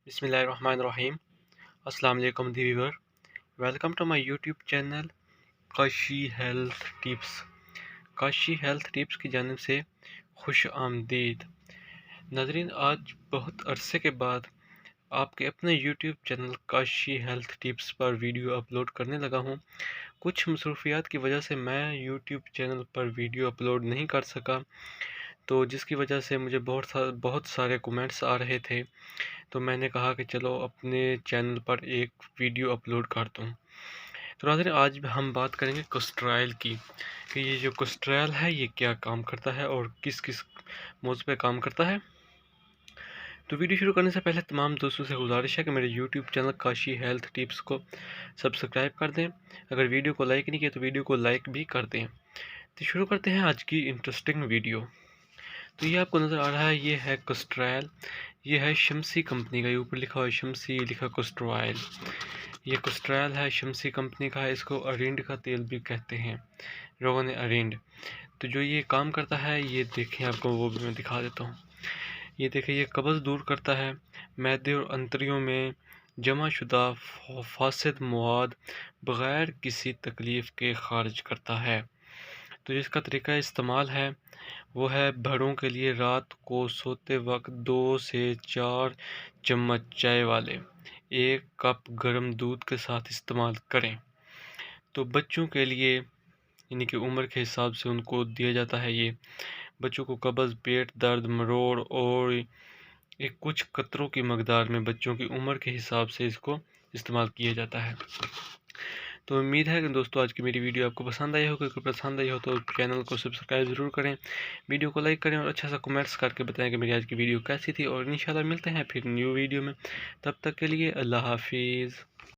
Bismillahirrahmanirrahim. Assalamu alaikum viewer. Welcome to my YouTube channel Kashi health tips. Kashi health tips की जानिब से खुश आमदीद। नाज़रीन, आज बहुत अरसे के बाद आपके अपने YouTube channel Kashi health tips पर वीडियो अपलोड करने लगा हूं। कुछ मसरूफियात की वजह से मैं YouTube चैनल पर वीडियो अपलोड नहीं कर सका, तो जिसकी वजह से मुझे बहुत सारे कमेंट्स आ रहे थे। तो मैंने कहा कि चलो अपने चैनल पर एक वीडियो अपलोड कर दूँ। तो नाज़रीन, आज हम बात करेंगे castor ऑयल की, कि ये जो castor ऑयल है ये क्या काम करता है और किस किस मौजू पे काम करता है। तो वीडियो शुरू करने से पहले तमाम दोस्तों से गुजारिश है कि मेरे YouTube channel Kashi health tips को सब्सक्राइब कर दें। अगर वीडियो को लाइक नहीं किया तो वीडियो को लाइक भी कर दें। तो शुरू करते हैं आज की इंटरेस्टिंग वीडियो। तो ये आपको नज़र आ रहा है, ये है castor ऑयल। ये है शम्सी कंपनी का, ये ऊपर लिखा हुआ है शम्सी, लिखा castor ऑयल। ये castor ऑयल है, शम्सी कंपनी का है। इसको अरिंड का तेल भी कहते हैं, रोगन अरिंड। तो जो ये काम करता है ये देखें, आपको वो भी मैं दिखा देता हूँ। ये देखें, ये कब्ज़ दूर करता है, मैदे और अंतरियों में जमा शुदा फासिद मवाद बग़ैर किसी तकलीफ़ के खारिज करता है। तो जिसका तरीका इस्तेमाल है वो है, बड़ों के लिए रात को सोते वक्त 2 से 4 चम्मच चाय वाले 1 कप गर्म दूध के साथ इस्तेमाल करें। तो बच्चों के लिए यानी कि उम्र के हिसाब से उनको दिया जाता है। ये बच्चों को कब्ज़, पेट दर्द, मरोड़ और एक कुछ कतरों की मकदार में बच्चों की उम्र के हिसाब से इसको इस्तेमाल किया जाता है। तो उम्मीद है कि दोस्तों आज की मेरी वीडियो आपको पसंद आई होगी। अगर पसंद आई हो तो चैनल को सब्सक्राइब ज़रूर करें, वीडियो को लाइक करें और अच्छा सा कमेंट्स करके बताएं कि मेरी आज की वीडियो कैसी थी। और इंशाल्लाह मिलते हैं फिर न्यू वीडियो में। तब तक के लिए अल्लाह हाफिज़।